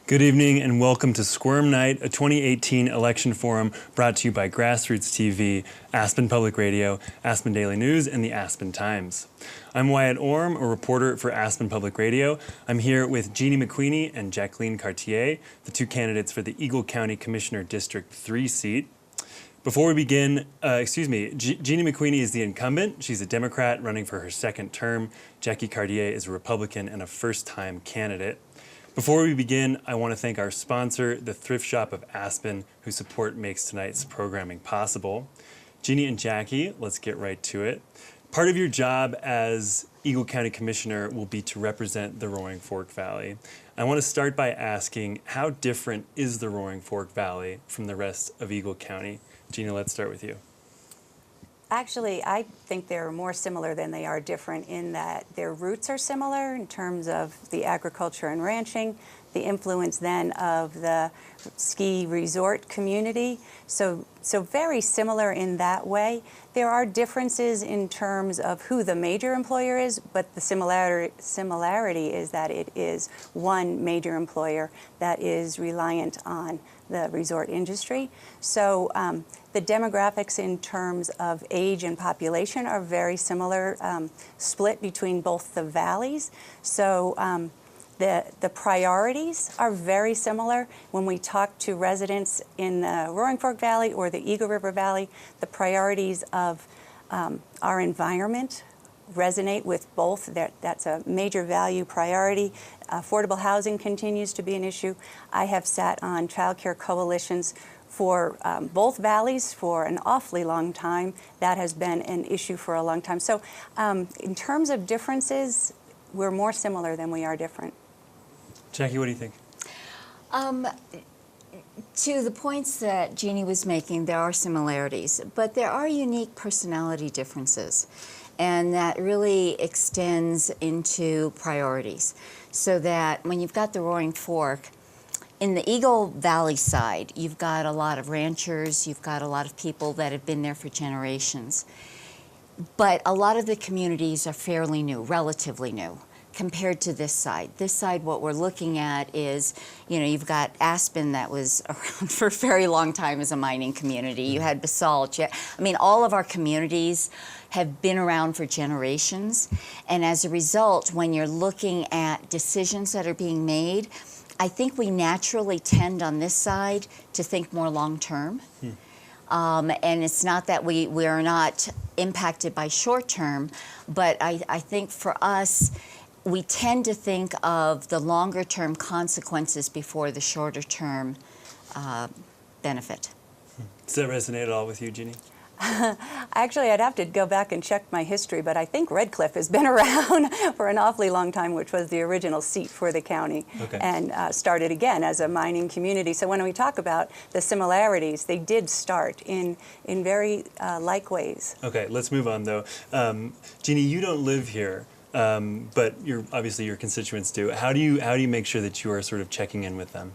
Good evening and welcome to Squirm Night, a 2018 election forum brought to you by Grassroots TV, Aspen Public Radio, Aspen Daily News, and the Aspen Times. I'm Wyatt Orm, a reporter for Aspen Public Radio. I'm here with Jeanne McQueeney and Jacqueline Cartier, the two candidates for the Eagle County Commissioner District 3 seat. Before we begin, Jeanne McQueeney is the incumbent. She's a Democrat running for her second term. Jackie Cartier is a Republican and a first-time candidate. Before we begin, I want to thank our sponsor, the Thrift Shop of Aspen, whose support makes tonight's programming possible. Jeanne and Jackie, let's get right to it. Part of your job as Eagle County Commissioner will be to represent the Roaring Fork Valley. I want to start by asking, how different is the Roaring Fork Valley from the rest of Eagle County? Jeanne, let's start with you. Actually, I think they're more similar than they are different in that their roots are similar in terms of the agriculture and ranching, the influence then of the ski resort community. So very similar in that way. There are differences in terms of who the major employer is, but the similarity is that it is one major employer that is reliant on the resort industry. So the demographics in terms of age and population are very similar, split between both the valleys. So the priorities are very similar. When we talk to residents in the Roaring Fork Valley or the Eagle River Valley, the priorities of our environment resonate with both. That's a major value priority. Affordable housing continues to be an issue. I have sat on child care coalitions for both valleys for an awfully long time. That has been an issue for a long time. So in terms of differences, we're more similar than we are different. Jackie, what do you think? To the points that Jeanne was making, there are similarities, but there are unique personality differences, and that really extends into priorities. So that when you've got the Roaring Fork, in the Eagle Valley side, you've got a lot of ranchers, you've got a lot of people that have been there for generations. But a lot of the communities are fairly new, relatively new, compared to this side. This side, what we're looking at is, you know, you've got Aspen that was around for a very long time as a mining community. You had Basalt. I mean, all of our communities have been around for generations. And as a result, when you're looking at decisions that are being made, I think we naturally tend on this side to think more long-term. And it's not that we are not impacted by short-term, but I think for us, we tend to think of the longer-term consequences before the shorter-term benefit. Does that resonate at all with you, Jeanne? Actually, I'd have to go back and check my history, but I think Red Cliff has been around for an awfully long time, which was the original seat for the county, and started again as a mining community. So when we talk about the similarities, they did start in very like ways. Okay, let's move on though. Jeanne, you don't live here, but obviously your constituents do. How do you make sure that you are sort of checking in with them?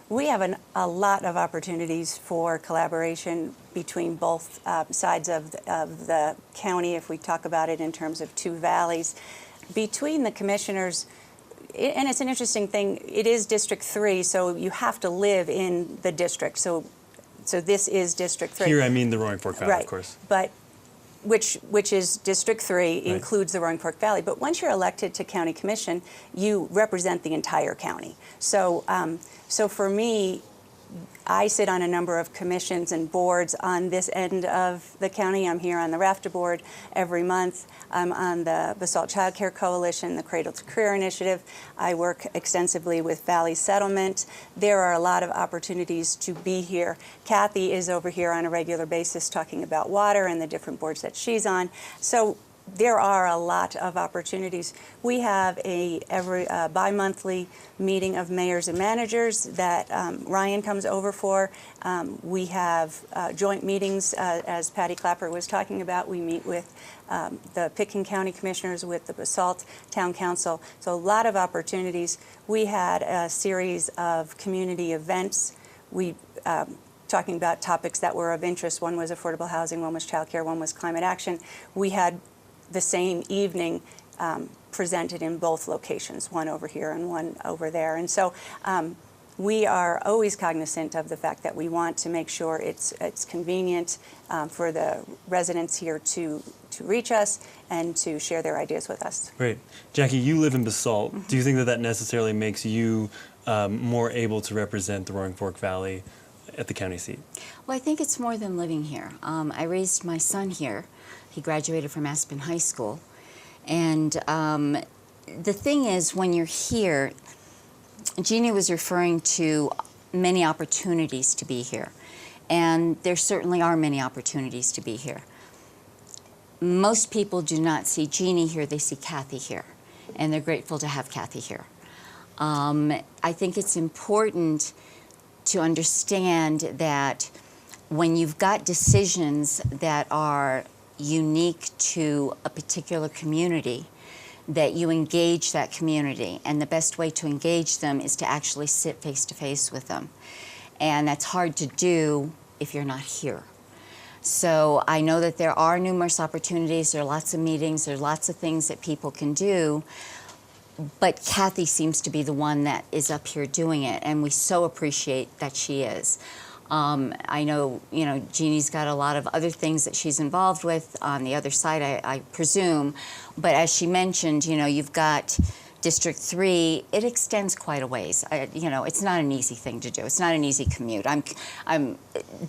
We have a lot of opportunities for collaboration between both sides of the county, if we talk about it in terms of two valleys. Between the commissioners, and it's an interesting thing, it is District 3, so you have to live in the district. So this is District 3. Here I mean the Roaring Fork Valley, right. Of course. But which is District 3, right. Includes the Roaring Fork Valley. But once you're elected to county commission, you represent the entire county. So so for me, I sit on a number of commissions and boards on this end of the county. I'm here on the Rafter Board every month. I'm on the Basalt Child Care Coalition, the Cradle to Career Initiative. I work extensively with Valley Settlement. There are a lot of opportunities to be here. Kathy is over here on a regular basis talking about water and the different boards that she's on. So there are a lot of opportunities. We have every bi-monthly meeting of mayors and managers that Ryan comes over for. We have joint meetings, as Patty Clapper was talking about. We meet with the Pitkin County Commissioners, with the Basalt Town Council. So a lot of opportunities. We had a series of community events. We talking about topics that were of interest. One was affordable housing, one was childcare, one was climate action. We had the same evening presented in both locations, one over here and one over there. And so we are always cognizant of the fact that we want to make sure it's convenient for the residents here to reach us and to share their ideas with us. Great. Jackie, you live in Basalt. Do you think that that necessarily makes you more able to represent the Roaring Fork Valley at the county seat? Well, I think it's more than living here. I raised my son here. He graduated from Aspen High School. And the thing is, when you're here, Jeanne was referring to many opportunities to be here. And there certainly are many opportunities to be here. Most people do not see Jeanne here, they see Kathy here. And they're grateful to have Kathy here. I think it's important to understand that when you've got decisions that are unique to a particular community, that you engage that community, and the best way to engage them is to actually sit face to face with them. And that's hard to do if you're not here. So I know that there are numerous opportunities, there are lots of meetings, there are lots of things that people can do, but Kathy seems to be the one that is up here doing it, and we so appreciate that she is. I know, Jeanne's got a lot of other things that she's involved with on the other side, I presume. But as she mentioned, you've got District 3. It extends quite a ways. It's not an easy thing to do. It's not an easy commute. I'm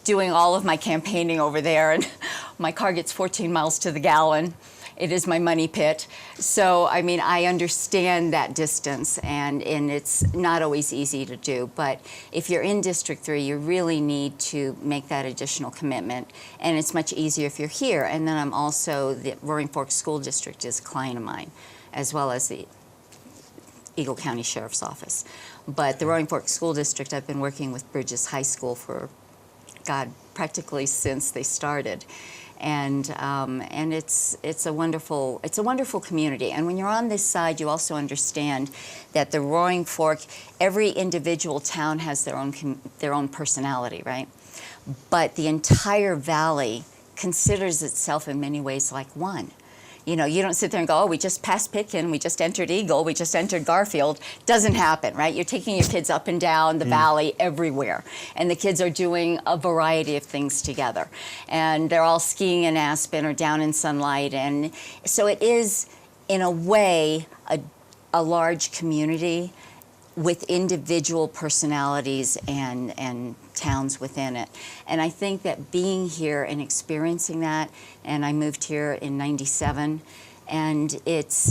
doing all of my campaigning over there, and my car gets 14 miles to the gallon. It is my money pit. So, I understand that distance, and it's not always easy to do. But if you're in District 3, you really need to make that additional commitment. And it's much easier if you're here. And then I'm also, the Roaring Fork School District is a client of mine, as well as the Eagle County Sheriff's Office. But the Roaring Fork School District, I've been working with Bridges High School for, practically since they started. And it's a wonderful community. And when you're on this side, you also understand that the Roaring Fork, every individual town has their own personality, right? But the entire valley considers itself in many ways like one. You don't sit there and go, oh, we just passed Pitkin, we just entered Eagle, we just entered Garfield. Doesn't happen, right? You're taking your kids up and down the valley everywhere. And the kids are doing a variety of things together. And they're all skiing in Aspen or down in Sunlight. And so it is, in a way, a large community with individual personalities and towns within it. And I think that being here and experiencing that, and I moved here in '97, and it's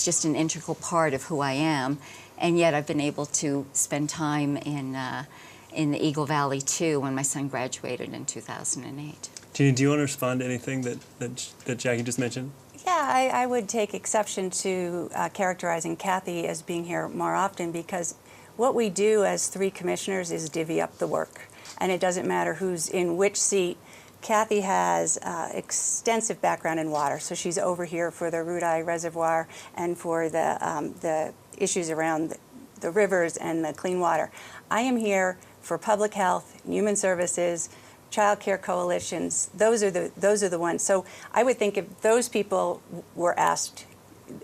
just an integral part of who I am, and yet I've been able to spend time in the Eagle Valley too when my son graduated in 2008. Jeanne, do you want to respond to anything that Jackie just mentioned? Yeah, I would take exception to characterizing Kathy as being here more often, because what we do as 3 commissioners is divvy up the work. And it doesn't matter who's in which seat. Kathy has extensive background in water, so she's over here for the Rudai Reservoir and for the issues around the rivers and the clean water. I am here for public health, human services, child care coalitions. Those are the ones. So I would think if those people were asked,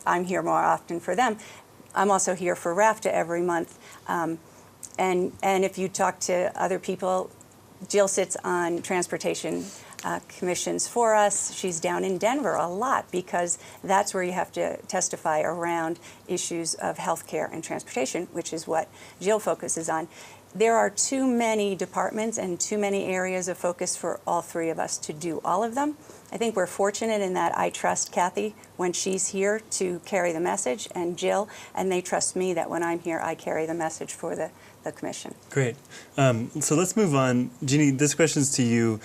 I'm here more often for them. I'm also here for RAFTA every month. And if you talk to other people, Jill sits on transportation commissions for us. She's down in Denver a lot because that's where you have to testify around issues of health care and transportation, which is what Jill focuses on. There are too many departments and too many areas of focus for all 3 of us to do all of them. I think we're fortunate in that I trust Kathy when she's here to carry the message, and Jill, and they trust me that when I'm here I carry the message for the commission. Great. So let's move on. Jeanne, this question's to you.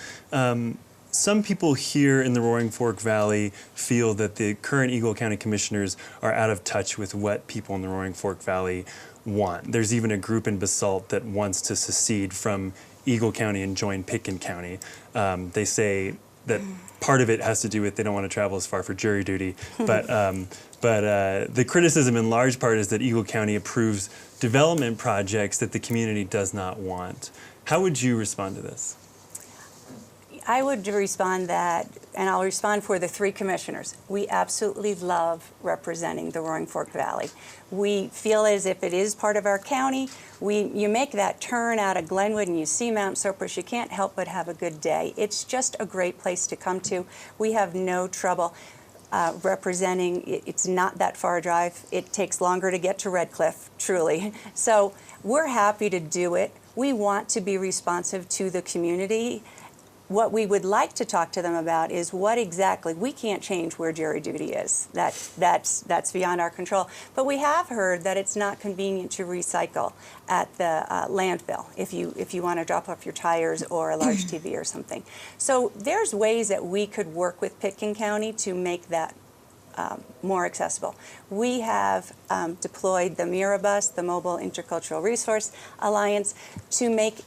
Some people here in the Roaring Fork Valley feel that the current Eagle County Commissioners are out of touch with what people in the Roaring Fork Valley want. There's even a group in Basalt that wants to secede from Eagle County and join Pitkin County. They say that part of it has to do with they don't want to travel as far for jury duty, but the criticism in large part is that Eagle County approves development projects that the community does not want. How would you respond to this? I would respond that, and I'll respond for the three commissioners. We absolutely love representing the Roaring Fork Valley. We feel as if it is part of our county. You make that turn out of Glenwood and you see Mount Cypress, you can't help but have a good day. It's just a great place to come to. We have no trouble representing. It's not that far a drive. It takes longer to get to Red Cliff, truly. So we're happy to do it. We want to be responsive to the community. What we would like to talk to them about is what exactly, we can't change where jury duty is. That's beyond our control. But we have heard that it's not convenient to recycle at the landfill if you want to drop off your tires or a large TV or something. So there's ways that we could work with Pitkin County to make that more accessible. We have deployed the Mirabus, the Mobile Intercultural Resource Alliance, to make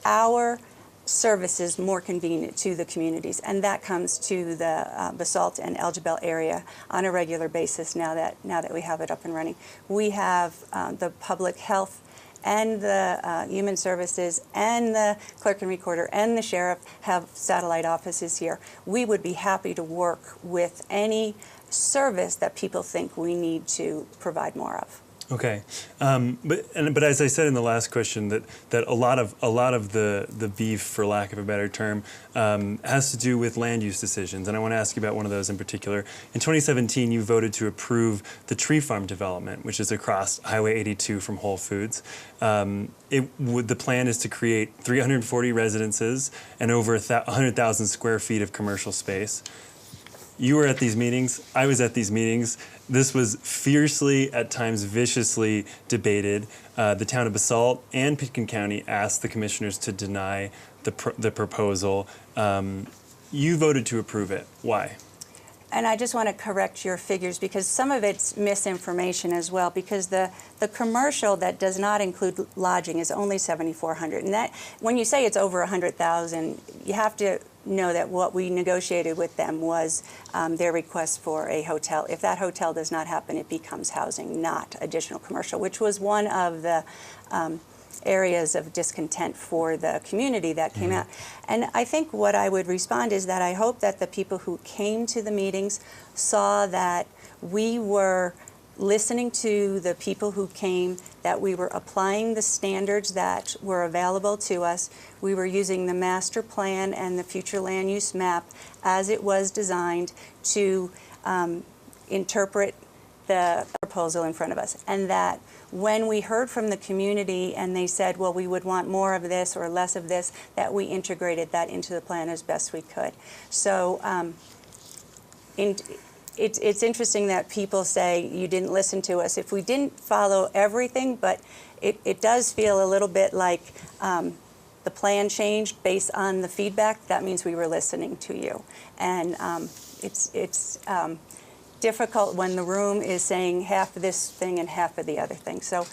our services more convenient to the communities, and that comes to the Basalt and Elgibel area on a regular basis now that we have it up and running. We have the public health and the human services and the clerk and recorder and the sheriff have satellite offices here. We would be happy to work with any service that people think we need to provide more of. Okay, but as I said in the last question, that a lot of the beef, for lack of a better term, has to do with land use decisions, and I want to ask you about one of those in particular. In 2017, you voted to approve the tree farm development, which is across Highway 82 from Whole Foods. The plan is to create 340 residences and over 100,000 square feet of commercial space. You were at these meetings. I was at these meetings. This was fiercely, at times viciously debated. The town of Basalt and Pitkin County asked the commissioners to deny the proposal. You voted to approve it. Why? And I just want to correct your figures because some of it's misinformation as well, because the commercial that does not include lodging is only 7,400. And that, when you say it's over 100,000, you have to know that what we negotiated with them was their request for a hotel. If that hotel does not happen, it becomes housing, not additional commercial, which was one of the areas of discontent for the community that came out. And I think what I would respond is that I hope that the people who came to the meetings saw that we were listening to the people who came, that we were applying the standards that were available to us. We were using the master plan and the future land use map as it was designed to interpret the proposal in front of us. And that when we heard from the community and they said, well, we would want more of this or less of this, that we integrated that into the plan as best we could. So it's interesting that people say you didn't listen to us. If we didn't follow everything, but it does feel a little bit like the plan changed based on the feedback, that means we were listening to you. And it's difficult when the room is saying half of this thing and half of the other thing. So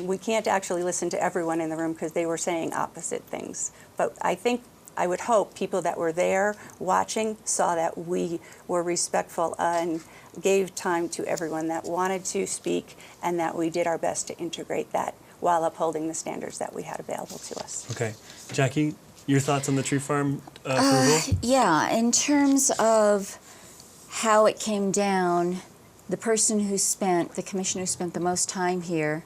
we can't actually listen to everyone in the room because they were saying opposite things. But I would hope people that were there watching saw that we were respectful and gave time to everyone that wanted to speak, and that we did our best to integrate that while upholding the standards that we had available to us. Okay. Jackie, your thoughts on the tree farm approval? Yeah, in terms of how it came down, the commissioner who spent the most time here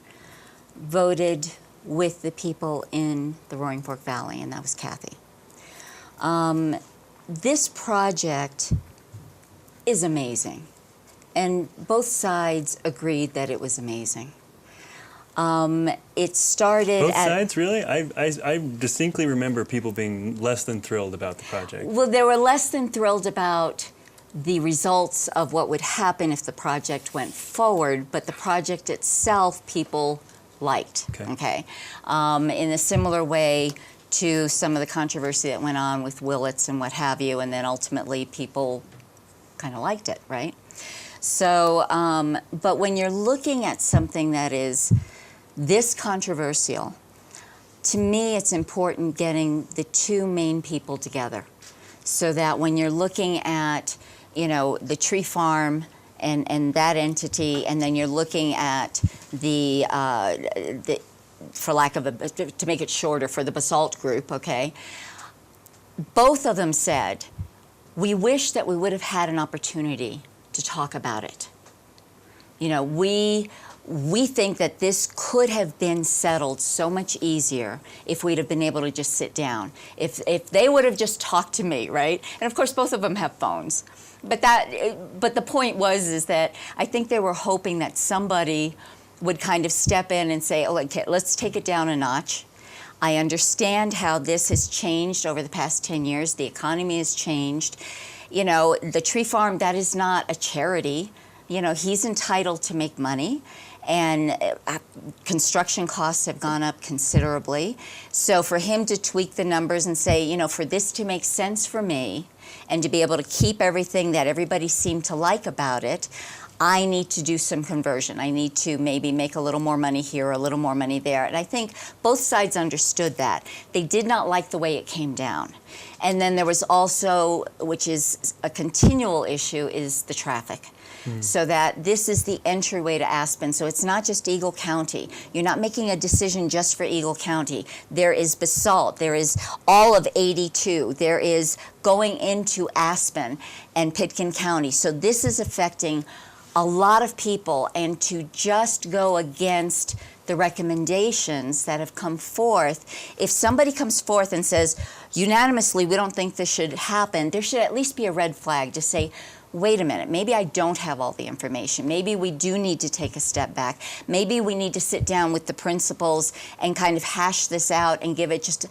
voted with the people in the Roaring Fork Valley, and that was Kathy. This project is amazing, and both sides agreed that it was amazing. It started Both sides, really? I distinctly remember people being less than thrilled about the project. Well, they were less than thrilled about the results of what would happen if the project went forward, but the project itself people liked. Okay. In a similar way to some of the controversy that went on with Willits and what have you, and then ultimately people kind of liked it, right? So, but when you're looking at something that is this controversial, to me it's important getting the two main people together, so that when you're looking at, you know, the tree farm and that entity, and then you're looking at the for lack of to make it shorter, for the Basalt group, okay, both of them said, we wish that we would have had an opportunity to talk about it. You know, we think that this could have been settled so much easier if we'd have been able to just sit down. If they would have just talked to me, right? And of course, both of them have phones. But the point is that I think they were hoping that somebody would kind of step in and say, oh, okay, let's take it down a notch. I understand how this has changed over the past 10 years. The economy has changed. You know, the tree farm, that is not a charity. You know, he's entitled to make money, and construction costs have gone up considerably. So for him to tweak the numbers and say, you know, for this to make sense for me and to be able to keep everything that everybody seemed to like about it, I need to do some conversion. I need to maybe make a little more money here, a little more money there. And I think both sides understood that. They did not like the way it came down. And then there was also, which is a continual issue, is the traffic. So that this is the entryway to Aspen. So it's not just Eagle County. You're not making a decision just for Eagle County. There is Basalt. There is all of 82. There is going into Aspen and Pitkin County. So this is affecting a lot of people, and to just go against the recommendations that have come forth. If somebody comes forth and says, unanimously, we don't think this should happen, there should at least be a red flag to say, wait a minute, maybe I don't have all the information. Maybe we do need to take a step back. Maybe we need to sit down with the principals and kind of hash this out and give it just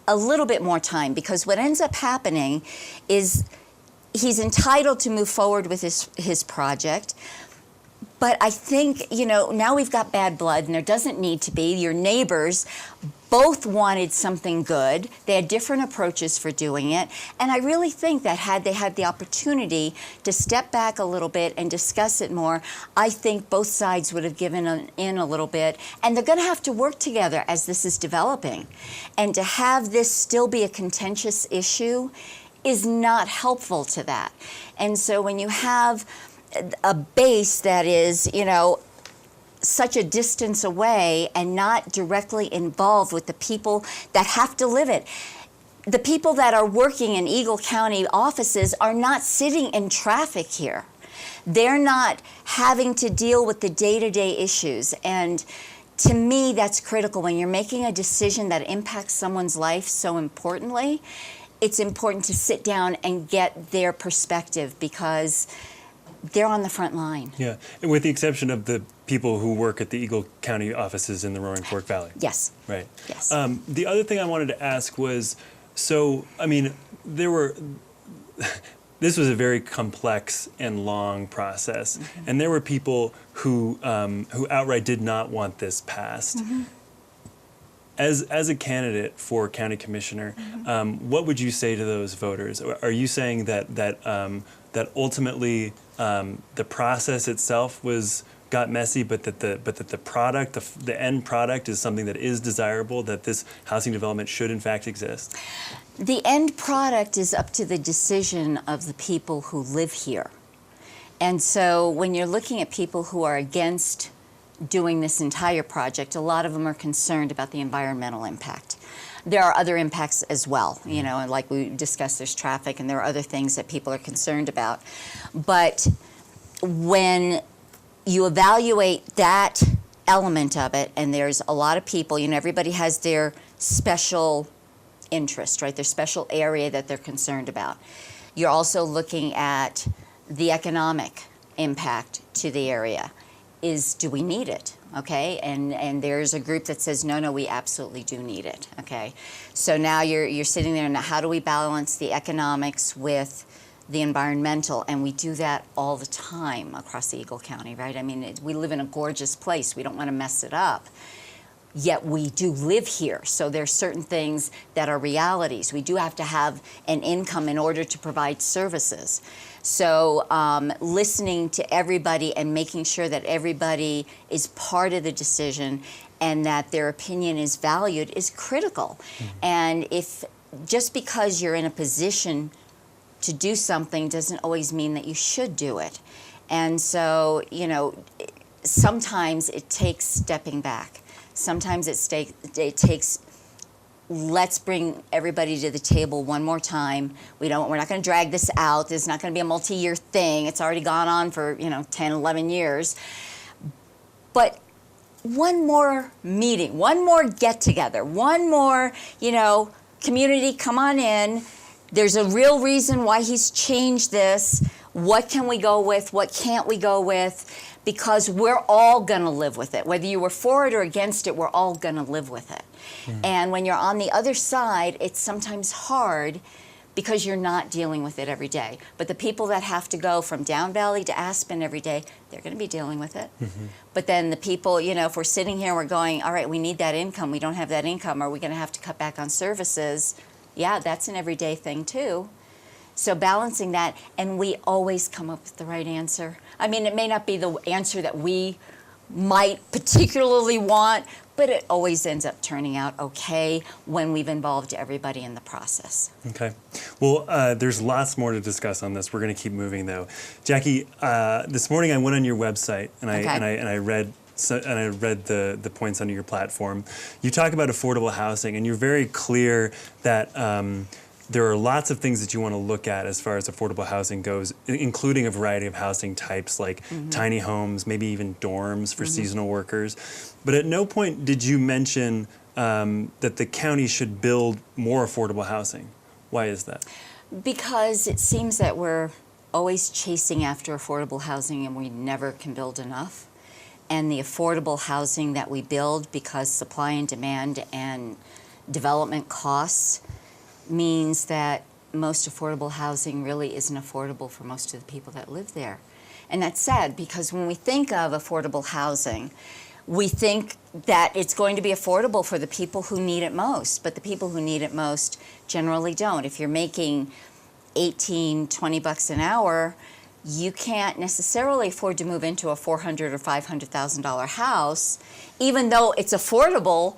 a little bit more time, because what ends up happening is he's entitled to move forward with his project. But I think, you know, now we've got bad blood, and there doesn't need to be. Your neighbors both wanted something good. They had different approaches for doing it. And I really think that had they had the opportunity to step back a little bit and discuss it more, I think both sides would have given in a little bit. And they're going to have to work together as this is developing. And to have this still be a contentious issue is not helpful to that. And so when you have a base that is, you know, such a distance away and not directly involved with the people that have to live it. The people that are working in Eagle County offices are not sitting in traffic here. They're not having to deal with the day-to-day issues. And to me, that's critical. When you're making a decision that impacts someone's life so importantly, it's important to sit down and get their perspective, because they're on the front line. Yeah, and with the exception of the people who work at the Eagle County offices in the Roaring Fork Valley. Yes. Right. Yes. The other thing I wanted to ask was, so, I mean, this was a very complex and long process, and there were people who outright did not want this passed. As a candidate for county commissioner, what would you say to those voters? Are you saying that ultimately the process itself got messy, but that the product, the end product, is something that is desirable, that this housing development should in fact exist? The end product is up to the decision of the people who live here. And so when you're looking at people who are against doing this entire project, a lot of them are concerned about the environmental impact. There are other impacts as well, you know, and like we discussed, there's traffic, and there are other things that people are concerned about. But when you evaluate that element of it, and there's a lot of people, you know, everybody has their special interest, right? Their special area that they're concerned about. You're also looking at the economic impact to the area. Do we need it? Okay, and there's a group that says, no, we absolutely do need it. Okay, so now you're sitting there, now how do we balance the economics with the environmental? And we do that all the time across the Eagle County, right? I mean, we live in a gorgeous place. We don't want to mess it up. Yet we do live here, so there's certain things that are realities. We do have to have an income in order to provide services. So listening to everybody and making sure that everybody is part of the decision and that their opinion is valued is critical. And if just because you're in a position to do something doesn't always mean that you should do it. And so, you know, sometimes it takes stepping back. Sometimes it takes let's bring everybody to the table one more time. We're not going to drag this out. This is not going to be a multi-year thing. It's already gone on for 10, 11 years. But one more meeting, one more get together, one more community, come on in. There's a real reason why he's changed this. What can we go with? What can't we go with? Because we're all going to live with it. Whether you were for it or against it, we're all going to live with it. And when you're on the other side, it's sometimes hard because you're not dealing with it every day. But the people that have to go from Down Valley to Aspen every day, they're going to be dealing with it. But then the people, if we're sitting here, we're going, all right, we need that income. We don't have that income. Are we going to have to cut back on services? Yeah, that's an everyday thing too. So balancing that, and we always come up with the right answer. I mean, it may not be the answer that we might particularly want, but it always ends up turning out okay when we've involved everybody in the process. Okay. Well, there's lots more to discuss on this. We're going to keep moving, though. Jackie, this morning I went on your website and I read the points under your platform. You talk about affordable housing, and you're very clear that there are lots of things that you want to look at as far as affordable housing goes, including a variety of housing types like tiny homes, maybe even dorms for seasonal workers. But at no point did you mention that the county should build more affordable housing. Why is that? Because it seems that we're always chasing after affordable housing and we never can build enough. And the affordable housing that we build, because supply and demand and development costs, means that most affordable housing really isn't affordable for most of the people that live there. And that's sad, because when we think of affordable housing, we think that it's going to be affordable for the people who need it most, but the people who need it most generally don't. If you're making $18, $20 an hour, you can't necessarily afford to move into a $400,000 or $500,000 house, even though it's affordable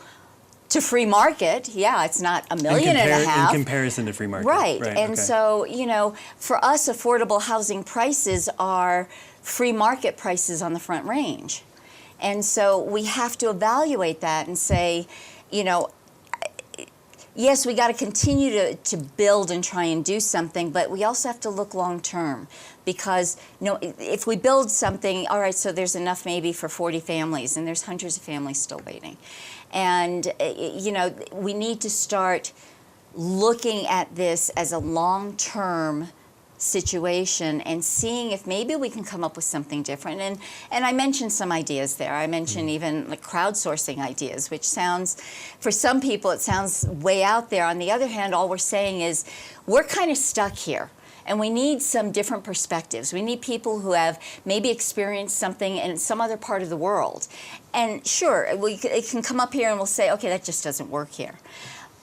to free market. Yeah, it's not $1.5 million. In comparison to free market. Right. And so, for us, affordable housing prices are free market prices on the Front Range. And so we have to evaluate that and say, yes, we got to continue to build and try and do something, but we also have to look long term. Because if we build something, all right, so there's enough maybe for 40 families, and there's hundreds of families still waiting. And, we need to start looking at this as a long-term situation and seeing if maybe we can come up with something different. And I mentioned some ideas there. I mentioned even like crowdsourcing ideas, which sounds, for some people, it sounds way out there. On the other hand, all we're saying is we're kind of stuck here. And we need some different perspectives. We need people who have maybe experienced something in some other part of the world. And sure, it can come up here and we'll say, okay, that just doesn't work here.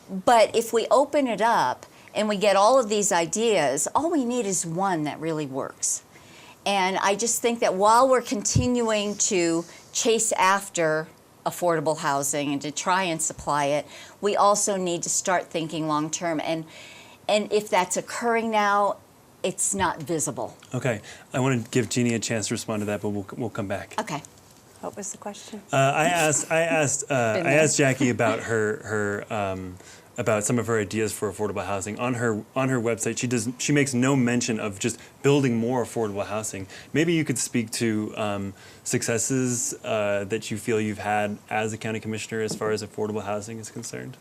But if we open it up and we get all of these ideas, all we need is one that really works. And I just think that while we're continuing to chase after affordable housing and to try and supply it, we also need to start thinking long term. And if that's occurring now, it's not visible. Okay. I want to give Jeanne a chance to respond to that, but we'll come back. Okay. What was the question? I asked Jackie about about some of her ideas for affordable housing. On her website, she makes no mention of just building more affordable housing. Maybe you could speak to successes that you feel you've had as a county commissioner as far as affordable housing is concerned.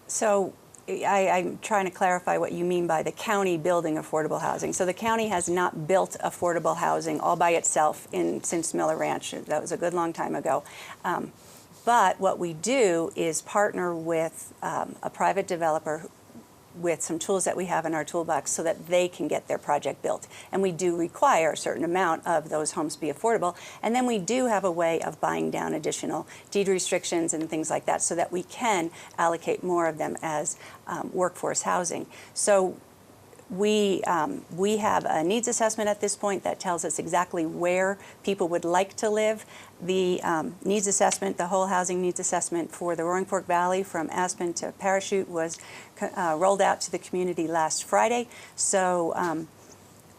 So I'm trying to clarify what you mean by the county building affordable housing. So the county has not built affordable housing all by itself since Miller Ranch. That was a good long time ago. But what we do is partner with a private developer with some tools that we have in our toolbox so that they can get their project built. And we do require a certain amount of those homes be affordable. And then we do have a way of buying down additional deed restrictions and things like that so that we can allocate more of them as workforce housing. So we have a needs assessment at this point that tells us exactly where people would like to live. The needs assessment, the whole housing needs assessment for the Roaring Fork Valley from Aspen to Parachute was rolled out to the community last Friday. So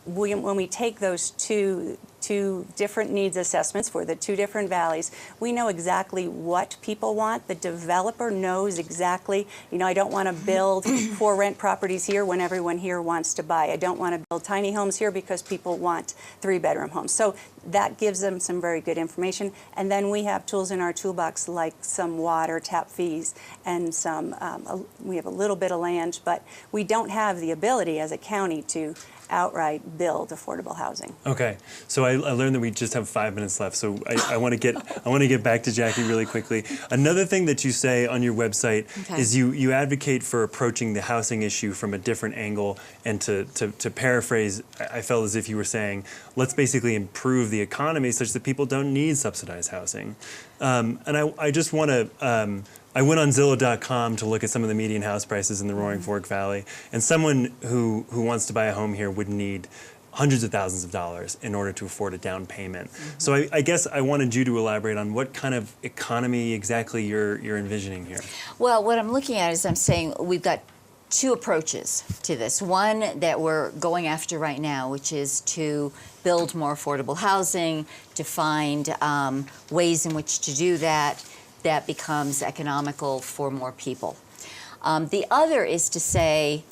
when we take those two two different needs assessments for the two different valleys. We know exactly what people want. The developer knows exactly, I don't want to build for rent properties here when everyone here wants to buy. I don't want to build tiny homes here because people want 3-bedroom homes. So that gives them some very good information. And then we have tools in our toolbox like some water tap fees and we have a little bit of land, but we don't have the ability as a county to outright build affordable housing. Okay, so I learned that we just have 5 minutes left. So I want to get back to Jackie really quickly. Another thing that you say on your website is you advocate for approaching the housing issue from a different angle, and to paraphrase, I felt as if you were saying, let's basically improve the economy such that people don't need subsidized housing. And I just want to. I went on Zillow.com to look at some of the median house prices in the Roaring Fork Valley, and someone who wants to buy a home here would need hundreds of thousands of dollars in order to afford a down payment. So I guess I wanted you to elaborate on what kind of economy exactly you're envisioning here. Well, what I'm looking at is I'm saying we've got two approaches to this. One that we're going after right now, which is to build more affordable housing, to find ways in which to do that becomes economical for more people. The other is to say,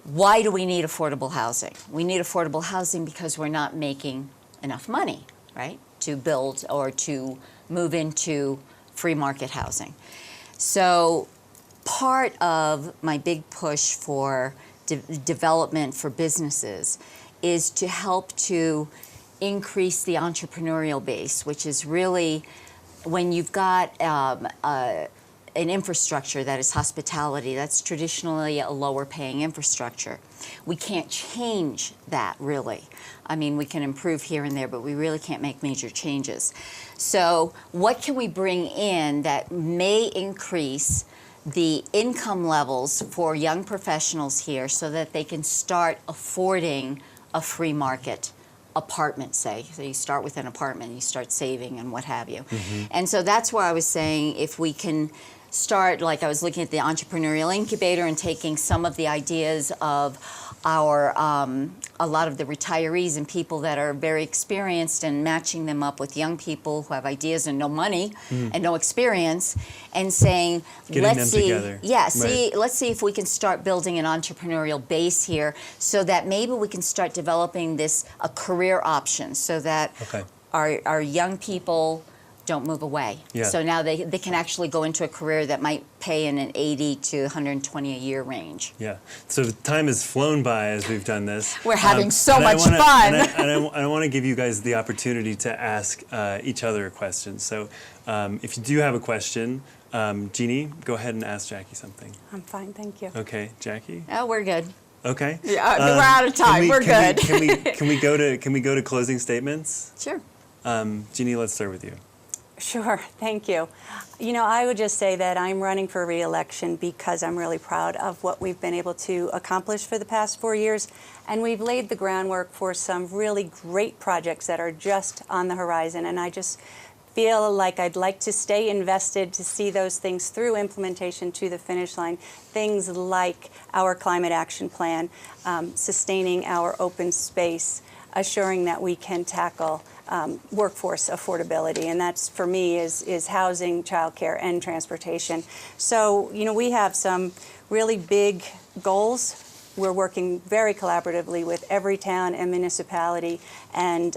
why do we need affordable housing? We need affordable housing because we're not making enough money, right, to build or to move into free market housing. So part of my big push for development for businesses is to help to increase the entrepreneurial base, which is really when you've got an infrastructure that is hospitality, that's traditionally a lower paying infrastructure. We can't change that really. I mean, we can improve here and there, but we really can't make major changes. So what can we bring in that may increase the income levels for young professionals here so that they can start affording a free market apartment, say. So you start with an apartment, you start saving and what have you. And so that's where I was saying if we can start, like I was looking at the entrepreneurial incubator and taking some of the ideas of our, a lot of the retirees and people that are very experienced and matching them up with young people who have ideas and no money and no experience and saying, let's see, let's see if we can start building an entrepreneurial base here so that maybe we can start developing this, a career option so that our young people don't move away. So now they can actually go into a career that might pay in an 80 to 120 a year range. So the time has flown by as we've done this. We're having so much fun. I want to give you guys the opportunity to ask each other a question. So if you do have a question, Jeanne, go ahead and ask Jackie something. I'm fine, thank you. Okay, Jackie? Oh, we're good. Okay. Yeah, we're out of time. We're good. Can we go to closing statements? Sure. Jeanne, let's start with you. Sure, thank you. I would just say that I'm running for re-election because I'm really proud of what we've been able to accomplish for the past 4 years, and we've laid the groundwork for some really great projects that are just on the horizon, and I just feel like I'd like to stay invested to see those things through implementation to the finish line. Things like our climate action plan, sustaining our open space, assuring that we can tackle workforce affordability, and that's for me is housing, childcare, and transportation. So we have some really big goals. We're working very collaboratively with every town and municipality, and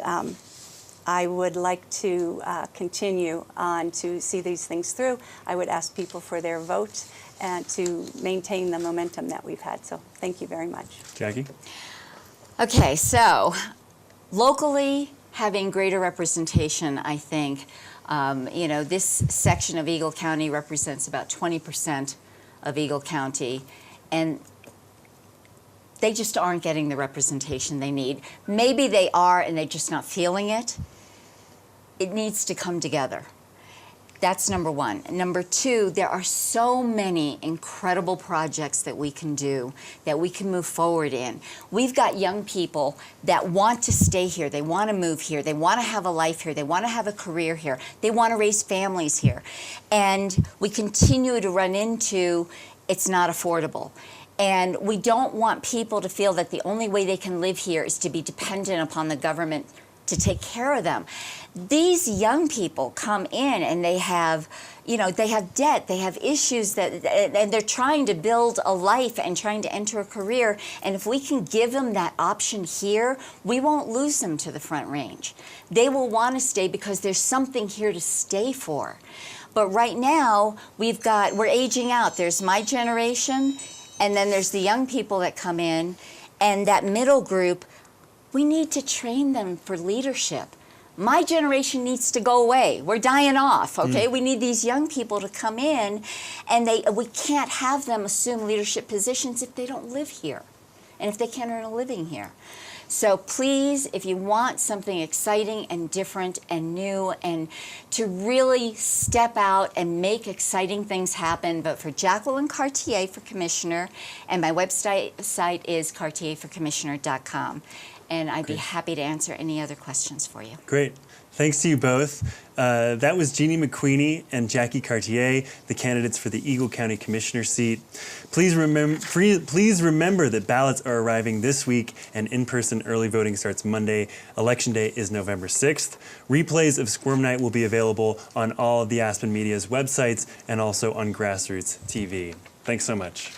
I would like to continue on to see these things through. I would ask people for their vote and to maintain the momentum that we've had. So thank you very much. Jackie? Okay, so locally, having greater representation, I think, this section of Eagle County represents about 20% of Eagle County, and they just aren't getting the representation they need. Maybe they are and they're just not feeling it. It needs to come together. That's number one. Number two, there are so many incredible projects that we can do, that we can move forward in. We've got young people that want to stay here. They want to move here. They want to have a life here. They want to have a career here. They want to raise families here. And we continue to run into it's not affordable. And we don't want people to feel that the only way they can live here is to be dependent upon the government to take care of them. These young people come in and they have, you know, they have debt, they have issues and they're trying to build a life and trying to enter a career. And if we can give them that option here, we won't lose them to the Front Range. They will want to stay because there's something here to stay for. But right now, we're aging out. There's my generation, and then there's the young people that come in, and that middle group, we need to train them for leadership. My generation needs to go away. We're dying off, okay? We need these young people to come in, and we can't have them assume leadership positions if they don't live here, and if they can't earn a living here. So please, if you want something exciting and different and new and to really step out and make exciting things happen, vote for Jacqueline Cartier for commissioner, and my website is cartierforcommissioner.com. And I'd be happy to answer any other questions for you. Great. Thanks to you both. That was Jeanne McQueeney and Jackie Cartier, the candidates for the Eagle County Commissioner seat. Please remember that ballots are arriving this week and in-person early voting starts Monday. Election Day is November 6th. Replays of Squirm Night will be available on all of the Aspen Media's websites and also on Grassroots TV. Thanks so much.